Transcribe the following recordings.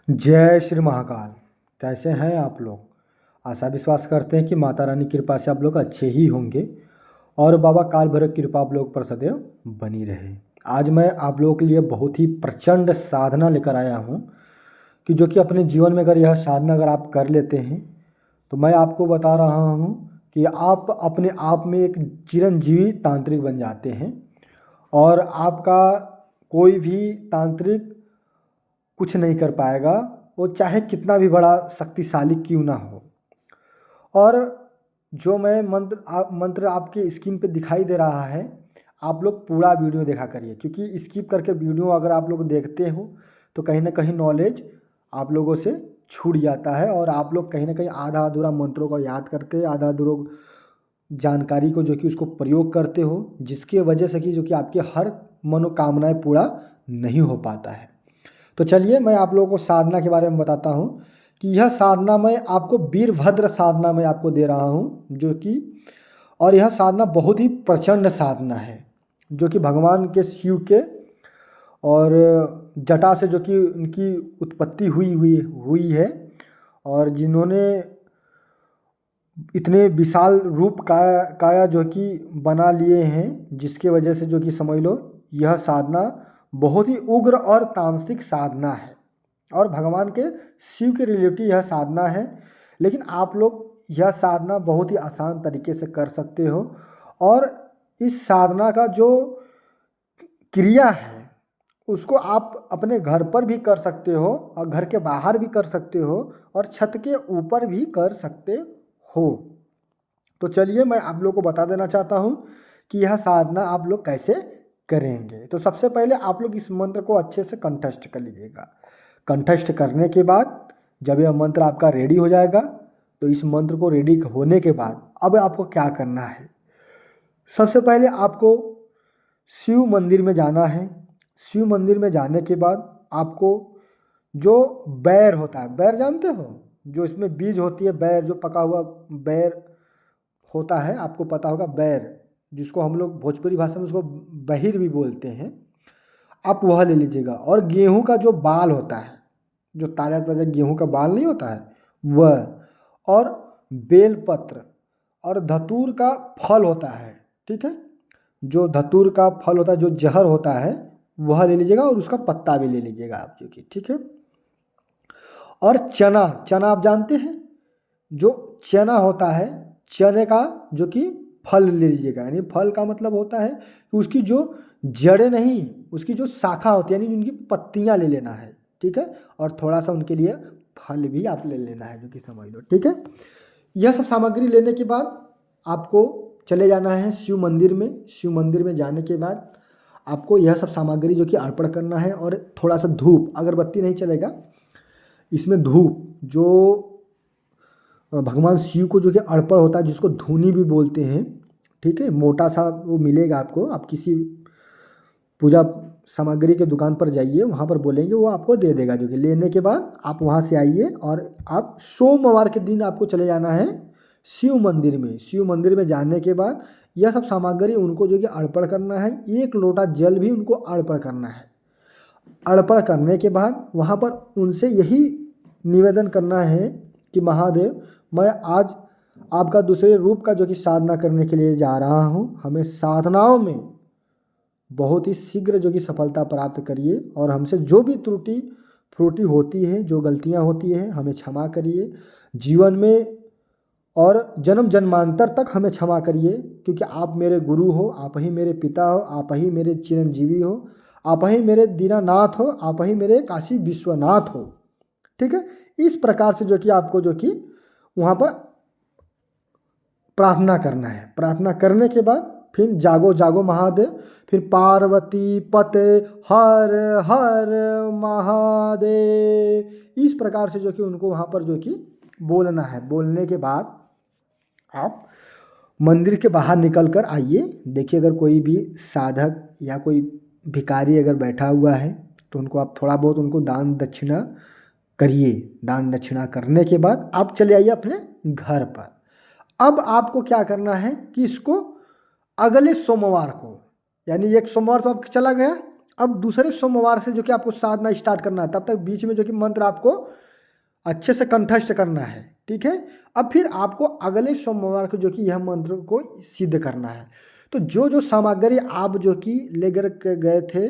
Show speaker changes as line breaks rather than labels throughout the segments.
जय श्री महाकाल। कैसे हैं आप लोग? आशा विश्वास करते हैं कि माता रानी की कृपा से आप लोग अच्छे ही होंगे और बाबा काल भैरव की कृपा आप लोग पर सदैव बनी रहे। आज मैं आप लोगों के लिए बहुत ही प्रचंड साधना लेकर आया हूँ कि जो कि अपने जीवन में अगर यह साधना अगर आप कर लेते हैं तो मैं आपको बता रहा हूँ कि आप अपने आप में एक चिरंजीवी तांत्रिक बन जाते हैं और आपका कोई भी तांत्रिक कुछ नहीं कर पाएगा, वो चाहे कितना भी बड़ा शक्तिशाली क्यों ना हो। और जो मैं मंत्र आपके स्क्रीन पे दिखाई दे रहा है, आप लोग पूरा वीडियो देखा करिए, क्योंकि स्किप करके वीडियो अगर आप लोग देखते हो तो कहीं ना कहीं नॉलेज आप लोगों से छूट जाता है और आप लोग कहीं ना कहीं आधा अधूरा मंत्रों को याद करते हैं, आधा अधूरा जानकारी को जो कि उसको प्रयोग करते हो, जिसकी वजह से कि जो कि आपके हर मनोकामनाएं पूरा नहीं हो पाता है। तो चलिए मैं आप लोगों को साधना के बारे में बताता हूँ कि यह साधना मैं आपको वीरभद्र साधना मैं आपको दे रहा हूँ, जो कि और यह साधना बहुत ही प्रचंड साधना है, जो कि भगवान के शिव के और जटा से जो कि उनकी उत्पत्ति हुई हुई हुई है और जिन्होंने इतने विशाल रूप काया जो कि बना लिए हैं, जिसके वजह से जो कि समझ लो यह साधना बहुत ही उग्र और तामसिक साधना है और भगवान के शिव के रिलेटिव यह साधना है। लेकिन आप लोग यह साधना बहुत ही आसान तरीके से कर सकते हो और इस साधना का जो क्रिया है उसको आप अपने घर पर भी कर सकते हो और घर के बाहर भी कर सकते हो और छत के ऊपर भी कर सकते हो। तो चलिए मैं आप लोग को बता देना चाहता हूँ कि यह साधना आप लोग कैसे करेंगे। तो सबसे पहले आप लोग इस मंत्र को अच्छे से कंठस्थ कर लीजिएगा। कंठस्थ करने के बाद जब यह मंत्र आपका रेडी हो जाएगा तो इस मंत्र को रेडी होने के बाद अब आपको क्या करना है। सबसे पहले आपको शिव मंदिर में जाना है। शिव मंदिर में जाने के बाद आपको जो बैर होता है, बैर जानते हो, जो इसमें बीज होती है, बैर जो पका हुआ बैर होता है, आपको पता होगा बैर, जिसको हम लोग भोजपुरी भाषा में उसको बहिर भी बोलते हैं, आप वह ले लीजिएगा। और गेहूं का जो बाल होता है, जो ताज़ा ताज़ा गेहूं का बाल नहीं होता है वह, और बेलपत्र और धतूर का फल होता है, ठीक है, जो धतूर का फल होता है, जो जहर होता है वह ले लीजिएगा और उसका पत्ता भी ले लीजिएगा आप, जो कि ठीक है। और चना, चना आप जानते हैं, जो चना होता है, चने का जो कि फल ले लीजिएगा। यानी फल का मतलब होता है कि उसकी जो जड़ें नहीं, उसकी जो शाखा होती है, यानी उनकी पत्तियां ले लेना है, ठीक है। और थोड़ा सा उनके लिए फल भी आप ले लेना है, जो कि समझ लो, ठीक है। यह सब सामग्री लेने के बाद आपको चले जाना है शिव मंदिर में। शिव मंदिर में जाने के बाद आपको यह सब सामग्री जो कि अर्पण करना है और थोड़ा सा धूप, अगरबत्ती नहीं चलेगा, इसमें धूप जो भगवान शिव को जो कि अर्पण होता है, जिसको धूनी भी बोलते हैं, ठीक है, मोटा सा वो मिलेगा आपको। आप किसी पूजा सामग्री के दुकान पर जाइए, वहाँ पर बोलेंगे, वो आपको दे देगा। जो कि लेने के बाद आप वहाँ से आइए और आप सोमवार के दिन आपको चले जाना है शिव मंदिर में। शिव मंदिर में जाने के बाद यह सब सामग्री उनको जो कि अर्पण करना है, एक लोटा जल भी उनको अर्पण करना है। अर्पण करने के बाद वहाँ पर उनसे यही निवेदन करना है कि महादेव, मैं आज आपका दूसरे रूप का जो कि साधना करने के लिए जा रहा हूँ, हमें साधनाओं में बहुत ही शीघ्र जो कि सफलता प्राप्त करिए और हमसे जो भी त्रुटि फ्रूटी होती है, जो गलतियाँ होती है, हमें क्षमा करिए जीवन में और जन्म जन्मांतर तक हमें क्षमा करिए, क्योंकि आप मेरे गुरु हो, आप ही मेरे पिता हो, आप ही मेरे चिरंजीवी हो, आप ही मेरे दीनानाथ हो, आप ही मेरे काशी विश्वनाथ हो, ठीक है। इस प्रकार से जो कि आपको जो कि वहाँ पर प्रार्थना करना है। प्रार्थना करने के बाद फिर जागो जागो महादेव, फिर पार्वती पते हर हर महादेव, इस प्रकार से जो कि उनको वहाँ पर जो कि बोलना है। बोलने के बाद आप मंदिर के बाहर निकल कर आइए। देखिए अगर कोई भी साधक या कोई भिखारी अगर बैठा हुआ है तो उनको आप थोड़ा बहुत उनको दान दक्षिणा करिए। दान दक्षिणा करने के बाद आप चले आइए अपने घर पर। अब आपको क्या करना है कि इसको अगले सोमवार को, यानी एक सोमवार तो अब चला गया, अब दूसरे सोमवार से जो कि आपको साधना स्टार्ट करना है, तब तक बीच में जो कि मंत्र आपको अच्छे से कंठस्थ करना है, ठीक है। अब फिर आपको अगले सोमवार को जो कि यह मंत्र को सिद्ध करना है। तो जो जो सामग्री आप जो कि लेकर के गए थे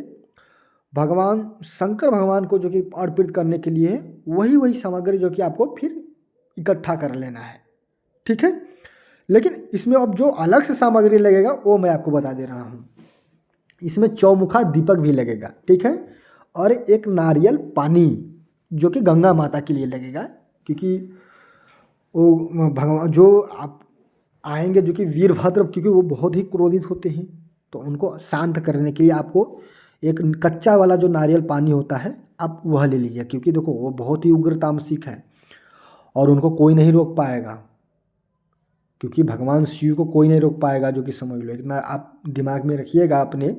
भगवान शंकर भगवान को जो कि अर्पित करने के लिए, वही वही सामग्री जो कि आपको फिर इकट्ठा कर लेना है, ठीक है। लेकिन इसमें अब जो अलग से सामग्री लगेगा वो मैं आपको बता दे रहा हूँ। इसमें चौमुखा दीपक भी लगेगा, ठीक है, और एक नारियल पानी जो कि गंगा माता के लिए लगेगा, क्योंकि वो भगवान जो आप आएंगे जो कि वीरभद्र, क्योंकि वो बहुत ही क्रोधित होते हैं, तो उनको शांत करने के लिए आपको एक कच्चा वाला जो नारियल पानी होता है आप वह ले लीजिए, क्योंकि देखो वो बहुत ही उग्र तामसिक है और उनको कोई नहीं रोक पाएगा, क्योंकि भगवान शिव को कोई नहीं रोक पाएगा, जो कि समझ लो, इतना आप दिमाग में रखिएगा अपने,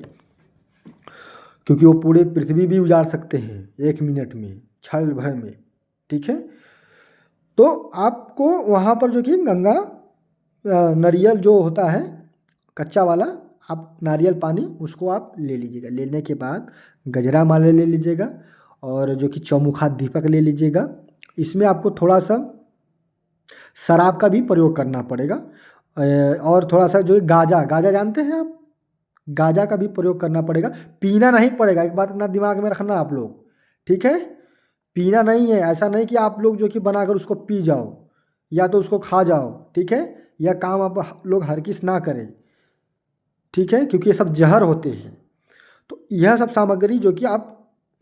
क्योंकि वो पूरे पृथ्वी भी उजाड़ सकते हैं 1 मिनट में, क्षण भर में, ठीक है। तो आपको वहाँ पर जो कि गंगा नारियल जो होता है कच्चा वाला, आप नारियल पानी उसको आप ले लीजिएगा। लेने के बाद गजरा माला ले लीजिएगा और जो कि चौमुखा दीपक ले लीजिएगा। इसमें आपको थोड़ा सा शराब का भी प्रयोग करना पड़ेगा और थोड़ा सा जो गाजा, गाजा जानते हैं आप, गाजा का भी प्रयोग करना पड़ेगा। पीना नहीं पड़ेगा, एक बात इतना दिमाग में रखना आप लोग, ठीक है। पीना नहीं है, ऐसा नहीं कि आप लोग जो कि बनाकर उसको पी जाओ या तो उसको खा जाओ, ठीक है। यह काम आप लोग हरगिज़ ना करें, ठीक है, क्योंकि ये सब जहर होते हैं। तो यह सब सामग्री जो कि आप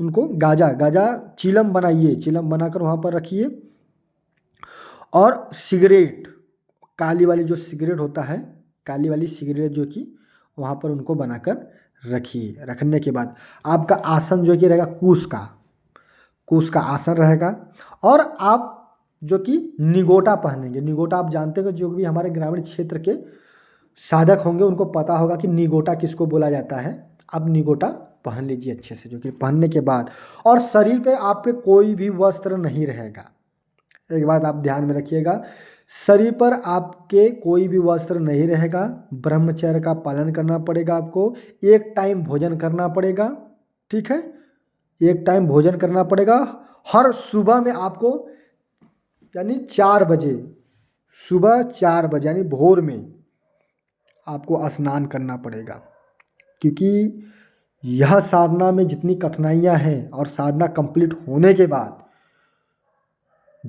उनको गाजा गाजा चिलम बनाइए, चिलम बनाकर वहाँ पर रखिए। और सिगरेट, काली वाली जो सिगरेट होता है, काली वाली सिगरेट जो कि वहाँ पर उनको बनाकर रखिए। रखने के बाद आपका आसन जो कि रहेगा कुश का आसन रहेगा। और आप जो कि निगोटा पहनेंगे, निगोटा आप जानते हो, जो भी हमारे ग्रामीण क्षेत्र के साधक होंगे उनको पता होगा कि निगोटा किसको बोला जाता है। आप निगोटा पहन लीजिए अच्छे से, जो कि पहनने के बाद, और शरीर पे आपके कोई भी वस्त्र नहीं रहेगा। एक बात आप ध्यान में रखिएगा, शरीर पर आपके कोई भी वस्त्र नहीं रहेगा। ब्रह्मचर्य का पालन करना पड़ेगा आपको, एक टाइम भोजन करना पड़ेगा, ठीक है, एक टाइम भोजन करना पड़ेगा। हर सुबह में आपको यानी 4 बजे, सुबह 4 बजे यानी भोर में आपको स्नान करना पड़ेगा, क्योंकि यह साधना में जितनी कठिनाइयाँ हैं और साधना कंप्लीट होने के बाद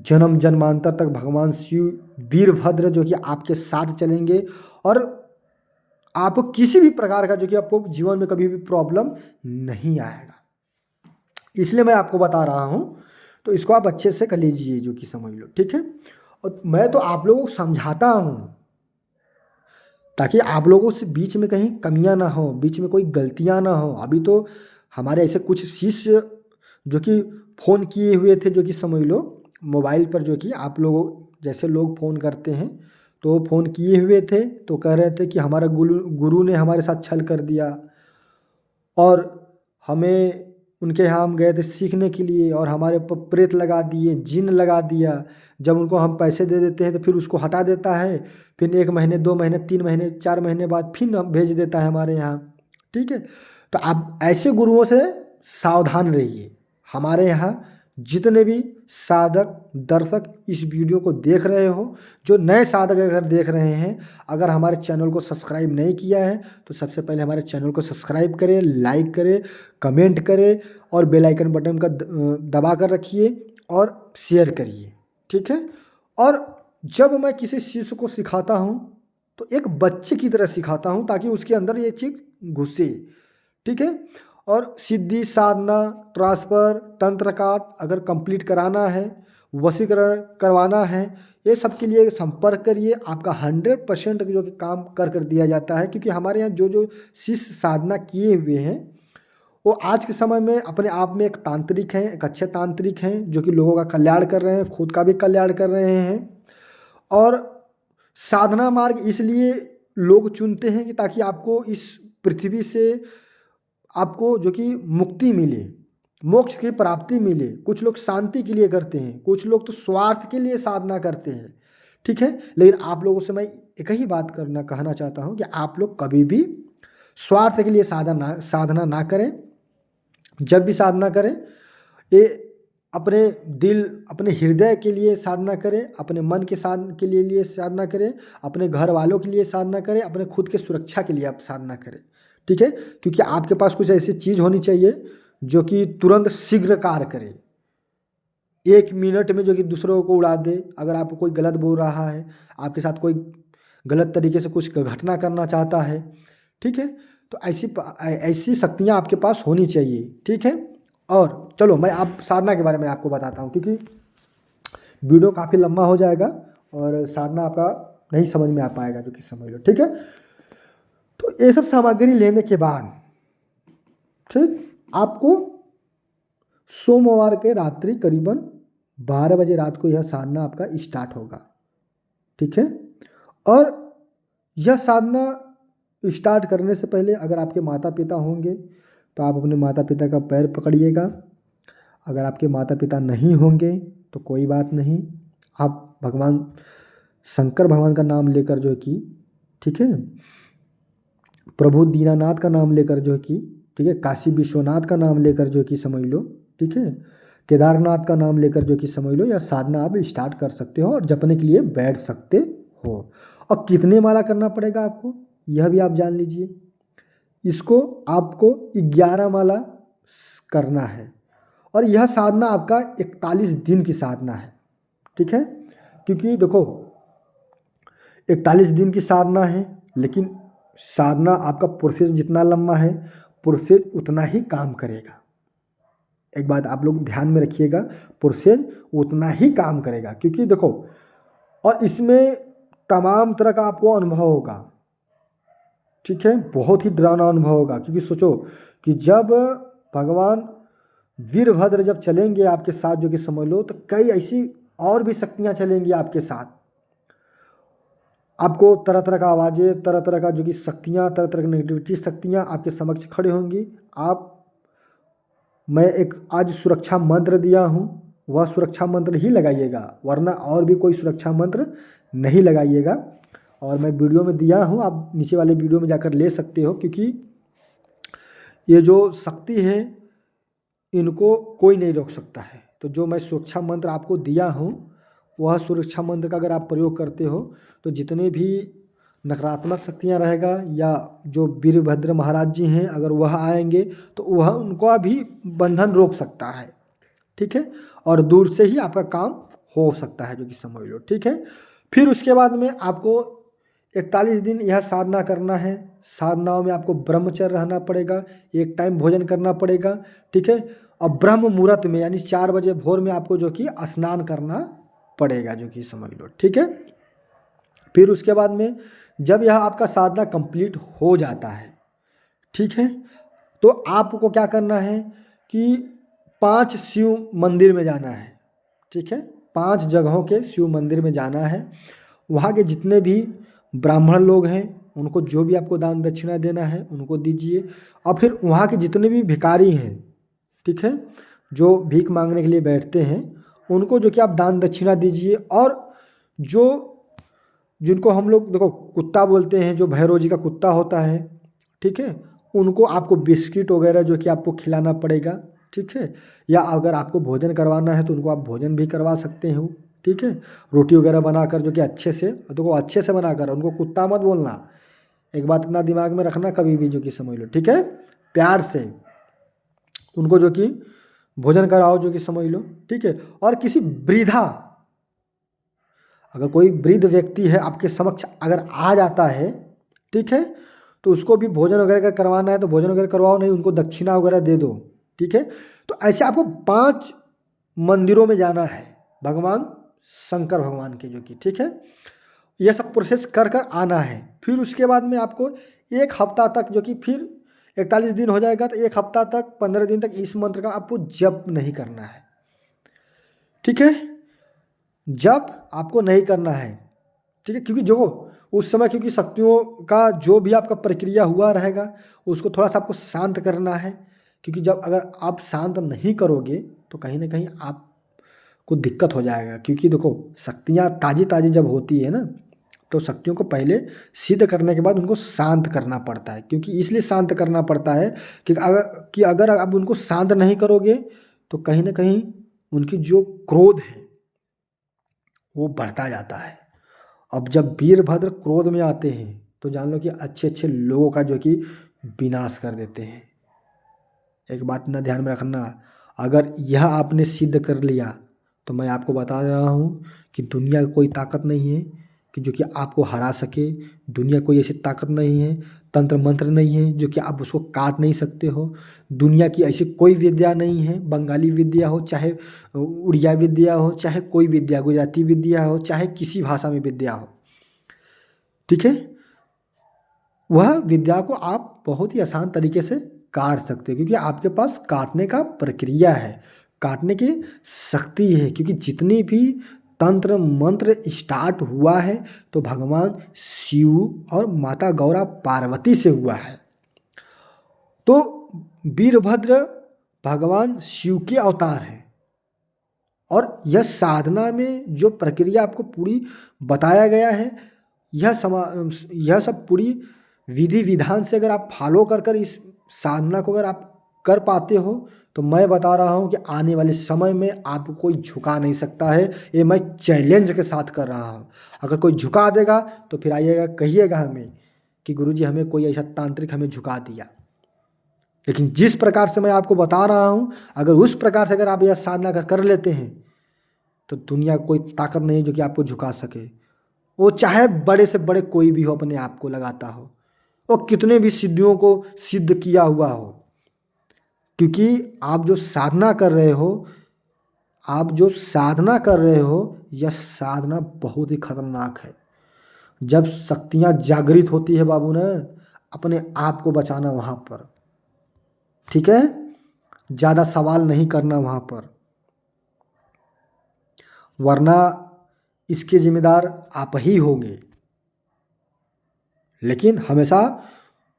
जन्म जन्मांतर तक भगवान शिव वीरभद्र जो कि आपके साथ चलेंगे और आपको किसी भी प्रकार का जो कि आपको जीवन में कभी भी प्रॉब्लम नहीं आएगा। इसलिए मैं आपको बता रहा हूँ, तो इसको आप अच्छे से कर लीजिए, जो कि समझ लो, ठीक है। और मैं तो आप लोगों को समझाता हूँ ताकि आप लोगों से बीच में कहीं कमियां ना हो, बीच में कोई गलतियां ना हो। अभी तो हमारे ऐसे कुछ शिष्य जो कि फ़ोन किए हुए थे, जो कि समझ लो मोबाइल पर, जो कि आप लोगों जैसे लोग फ़ोन करते हैं, तो फ़ोन किए हुए थे, तो कह रहे थे कि हमारा गुरु ने हमारे साथ छल कर दिया और हमें उनके यहाँ हम गए थे सीखने के लिए और हमारे ऊपर प्रेत लगा दिए, जिन लगा दिया। जब उनको हम पैसे दे देते हैं तो फिर उसको हटा देता है, फिर 1 महीने 2 महीने 3 महीने 4 महीने बाद फिर हम भेज देता है हमारे यहाँ, ठीक है। तो आप ऐसे गुरुओं से सावधान रहिए। हमारे यहाँ जितने भी साधक दर्शक इस वीडियो को देख रहे हो, जो नए साधक अगर देख रहे हैं, अगर हमारे चैनल को सब्सक्राइब नहीं किया है तो सबसे पहले हमारे चैनल को सब्सक्राइब करें, लाइक करें, कमेंट करें और बेल आइकन बटन का दबा कर रखिए और शेयर करिए, ठीक है। और जब मैं किसी शिष्य को सिखाता हूँ तो एक बच्चे की तरह सिखाता हूँ, ताकि उसके अंदर ये चीज़ घुसे, ठीक है। और सिद्धि साधना ट्रांसफ़र तंत्र का अगर कंप्लीट कराना है, वशीकरण करवाना है, ये सब के लिए संपर्क करिए। आपका 100% जो कि काम कर दिया जाता है, क्योंकि हमारे यहाँ जो जो शिष्य साधना किए हुए हैं वो आज के समय में अपने आप में एक तांत्रिक हैं, एक अच्छे तांत्रिक हैं, जो कि लोगों का कल्याण कर रहे हैं, खुद का भी कल्याण कर रहे हैं। और साधना मार्ग इसलिए लोग चुनते हैं कि ताकि आपको इस पृथ्वी से आपको जो कि मुक्ति मिले, मोक्ष की प्राप्ति मिले। कुछ लोग शांति के लिए करते हैं, कुछ लोग तो स्वार्थ के लिए साधना करते हैं, ठीक है। लेकिन आप लोगों से मैं एक ही बात कहना चाहता हूँ कि आप लोग कभी भी स्वार्थ के लिए साधना ना करें। जब भी साधना करें, ये अपने दिल, अपने हृदय के लिए साधना करें, अपने मन के के लिए साधना करें, अपने घर वालों के लिए साधना करें, अपने खुद के सुरक्षा के लिए आप साधना करें। ठीक है, क्योंकि आपके पास कुछ ऐसी चीज़ होनी चाहिए जो कि तुरंत शीघ्र कार्य करे, 1 मिनट में जो कि दूसरों को उड़ा दे। अगर आपको कोई गलत बोल रहा है, आपके साथ कोई गलत तरीके से कुछ घटना करना चाहता है, ठीक है, तो ऐसी शक्तियाँ आपके पास होनी चाहिए। ठीक है, और चलो मैं आप साधना के बारे में आपको बताता हूँ, क्योंकि वीडियो काफ़ी लंबा हो जाएगा और साधना आपका नहीं समझ में आ पाएगा, जो कि समझ लो। ठीक है, तो ये सब सामग्री लेने के बाद ठीक आपको सोमवार के रात्रि करीबन 12 बजे रात को यह साधना आपका स्टार्ट होगा। ठीक है, और यह साधना स्टार्ट करने से पहले अगर आपके माता पिता होंगे तो आप अपने माता पिता का पैर पकड़िएगा। अगर आपके माता पिता नहीं होंगे तो कोई बात नहीं, आप भगवान शंकर भगवान का नाम लेकर जो है कि, ठीक है, प्रभु दीनानाथ का नाम लेकर जो है कि, ठीक है, काशी विश्वनाथ का नाम लेकर जो कि समझ लो। ठीक है, केदारनाथ का नाम लेकर जो कि समझ लो, यह साधना आप स्टार्ट कर सकते हो और जपने के लिए बैठ सकते हो। और कितने माला करना पड़ेगा आपको, यह भी आप जान लीजिए। इसको आपको 11 माला करना है और यह साधना आपका 41 दिन की साधना है। ठीक है, क्योंकि देखो 41 दिन की साधना है, लेकिन साधना आपका प्रोसेस जितना लंबा है, प्रोसेस उतना ही काम करेगा। एक बात आप लोग ध्यान में रखिएगा, प्रोसेस उतना ही काम करेगा, क्योंकि देखो, और इसमें तमाम तरह का आपको अनुभव होगा। ठीक है, बहुत ही डरावना अनुभव होगा, क्योंकि सोचो कि जब भगवान वीरभद्र जब चलेंगे आपके साथ, जो कि समझ लो, तो कई ऐसी और भी शक्तियाँ चलेंगी आपके साथ। आपको तरह तरह का आवाज़ें, तरह तरह का जो कि शक्तियाँ, तरह तरह की नेगेटिविटी शक्तियाँ आपके समक्ष खड़े होंगी। मैं एक आज सुरक्षा मंत्र दिया हूँ, वह सुरक्षा मंत्र ही लगाइएगा, वरना और भी कोई सुरक्षा मंत्र नहीं लगाइएगा। और मैं वीडियो में दिया हूँ, आप नीचे वाले वीडियो में जाकर ले सकते हो, क्योंकि ये जो शक्ति है इनको कोई नहीं रोक सकता है। तो जो मैं सुरक्षा मंत्र आपको दिया हूँ, वह सुरक्षा मंत्र का अगर आप प्रयोग करते हो तो जितने भी नकारात्मक शक्तियाँ रहेगा, या जो वीरभद्र महाराज जी हैं अगर वह आएंगे तो वह उनको भी बंधन रोक सकता है। ठीक है, और दूर से ही आपका काम हो सकता है, जो कि समझ लो। ठीक है, फिर उसके बाद में आपको 41 दिन यह साधना करना है। साधनाओं में आपको ब्रह्मचर्य रहना पड़ेगा, एक टाइम भोजन करना पड़ेगा। ठीक है, और ब्रह्म मुहूर्त में यानी 4 बजे भोर में आपको जो कि स्नान करना पड़ेगा, जो कि समझ लो। ठीक है, फिर उसके बाद में जब यह आपका साधना कंप्लीट हो जाता है, ठीक है, तो आपको क्या करना है कि 5 शिव मंदिर में जाना है। ठीक है, 5 जगहों के शिव मंदिर में जाना है। वहाँ के जितने भी ब्राह्मण लोग हैं उनको जो भी आपको दान दक्षिणा देना है उनको दीजिए। और फिर वहाँ के जितने भी भिखारी हैं, ठीक है, जो भीख मांगने के लिए बैठते हैं, उनको जो कि आप दान दक्षिणा दीजिए। और जो जिनको हम लोग देखो कुत्ता बोलते हैं, जो भैरव जी का कुत्ता होता है, ठीक है, उनको आपको बिस्किट वगैरह जो कि आपको खिलाना पड़ेगा। ठीक है, या अगर आपको भोजन करवाना है तो उनको आप भोजन भी करवा सकते हो। ठीक है, रोटी वगैरह बनाकर जो कि अच्छे से, देखो अच्छे से बनाकर, उनको कुत्ता मत बोलना, एक बात अपना दिमाग में रखना कभी भी, जो कि समझ लो। ठीक है, प्यार से उनको जो कि भोजन कराओ, जो कि समझ लो। ठीक है, और किसी वृद्धा, अगर कोई वृद्ध व्यक्ति है आपके समक्ष अगर आ जाता है, ठीक है, तो उसको भी भोजन वगैरह का करवाना है तो भोजन वगैरह करवाओ, नहीं उनको दक्षिणा वगैरह दे दो। ठीक है, तो ऐसे आपको 5 मंदिरों में जाना है भगवान शंकर भगवान के, जो कि, ठीक है, यह सब प्रोसेस कर कर आना है। फिर उसके बाद में आपको 1 हफ्ता तक, जो कि फिर 41 दिन हो जाएगा, तो 1 हफ्ता तक, 15 दिन तक इस मंत्र का आपको जप नहीं करना है। ठीक है, जप आपको नहीं करना है। ठीक है, क्योंकि जो उस समय, क्योंकि शक्तियों का जो भी आपका प्रक्रिया हुआ रहेगा उसको थोड़ा सा आपको शांत करना है। क्योंकि जब अगर आप शांत नहीं करोगे तो कहीं ना कहीं आपको दिक्कत हो जाएगा। क्योंकि देखो शक्तियाँ ताज़ी ताज़ी जब होती है ना, तो शक्तियों को पहले सिद्ध करने के बाद उनको शांत करना पड़ता है, क्योंकि इसलिए शांत करना पड़ता है कि अगर आप उनको शांत नहीं करोगे तो कहीं ना कहीं उनकी जो क्रोध है वो बढ़ता जाता है। अब जब वीरभद्र क्रोध में आते हैं तो जान लो कि अच्छे अच्छे लोगों का जो कि विनाश कर देते हैं। एक बात ना ध्यान में रखना, अगर यह आपने सिद्ध कर लिया तो मैं आपको बता रहा हूँ कि दुनिया की कोई ताकत नहीं है कि जो कि आपको हरा सके। दुनिया कोई ऐसी ताकत नहीं है, तंत्र मंत्र नहीं है जो कि आप उसको काट नहीं सकते हो। दुनिया की ऐसी कोई विद्या नहीं है, बंगाली विद्या हो, चाहे उड़िया विद्या हो, चाहे कोई विद्या, गुजराती विद्या हो, चाहे किसी भाषा में विद्या हो, ठीक है, वह विद्या को आप बहुत ही आसान तरीके से काट सकते हो, क्योंकि आपके पास काटने का प्रक्रिया है, काटने की शक्ति है। क्योंकि जितनी भी तंत्र मंत्र स्टार्ट हुआ है तो भगवान शिव और माता गौरा पार्वती से हुआ है। तो वीरभद्र भगवान शिव के अवतार हैं और यह साधना में जो प्रक्रिया आपको पूरी बताया गया है, यह सब पूरी विधि विधान से अगर आप फॉलो कर कर इस साधना को अगर आप कर पाते हो तो मैं बता रहा हूँ कि आने वाले समय में आपको कोई झुका नहीं सकता है। ये मैं चैलेंज के साथ कर रहा हूँ। अगर कोई झुका देगा तो फिर आइएगा कहिएगा हमें कि गुरुजी हमें कोई ऐसा तांत्रिक हमें झुका दिया। लेकिन जिस प्रकार से मैं आपको बता रहा हूँ, अगर उस प्रकार से अगर आप यह साधना कर लेते हैं तो दुनिया कोई ताकत नहीं जो कि आपको झुका सके। वो चाहे बड़े से बड़े कोई भी हो, अपने आप को लगाता हो, वो कितने भी सिद्धियों को सिद्ध किया हुआ हो, क्योंकि आप जो साधना कर रहे हो, यह साधना बहुत ही खतरनाक है। जब शक्तियाँ जागृत होती है बाबू ने, अपने आप को बचाना वहाँ पर, ठीक है, ज़्यादा सवाल नहीं करना वहाँ पर, वरना इसके जिम्मेदार आप ही होंगे। लेकिन हमेशा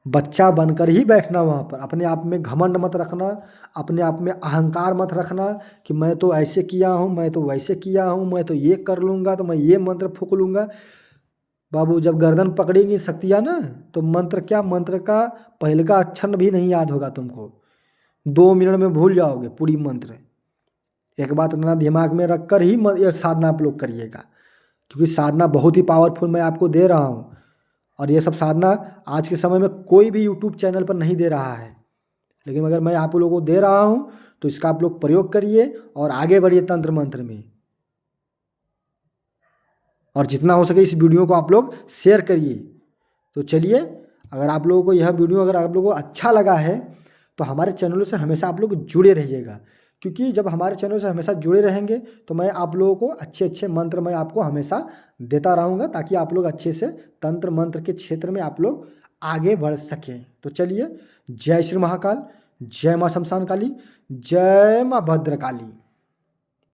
बच्चा बनकर ही बैठना वहाँ पर, अपने आप में घमंड मत रखना, अपने आप में अहंकार मत रखना कि मैं तो ऐसे किया हूँ, मैं तो वैसे किया हूँ, मैं तो ये कर लूँगा, तो मैं ये मंत्र फूक लूँगा। बाबू जब गर्दन पकड़ेंगी शक्तियाँ ना, तो मंत्र क्या, मंत्र का पहले का अक्षर भी नहीं याद होगा तुमको, 2 मिनट में भूल जाओगे पूरी मंत्र। एक बात अपना दिमाग में रख कर ही यह साधना आप लोग करिएगा, क्योंकि साधना बहुत ही पावरफुल मैं आपको दे रहा हूँ। और ये सब साधना आज के समय में कोई भी यूट्यूब चैनल पर नहीं दे रहा है, लेकिन अगर मैं आप लोगों को दे रहा हूँ तो इसका आप लोग प्रयोग करिए और आगे बढ़िए तंत्र मंत्र में। और जितना हो सके इस वीडियो को आप लोग शेयर करिए। तो चलिए, अगर आप लोगों को यह वीडियो अगर आप लोगों को अच्छा लगा है तो हमारे चैनलों से हमेशा आप लोग जुड़े रहिएगा, क्योंकि जब हमारे चैनल से हमेशा जुड़े रहेंगे तो मैं आप लोगों को अच्छे अच्छे मंत्र मैं आपको हमेशा देता रहूँगा, ताकि आप लोग अच्छे से तंत्र मंत्र के क्षेत्र में आप लोग आगे बढ़ सकें। तो चलिए, जय श्री महाकाल, जय माँ शमशान काली, जय माँ भद्रकाली।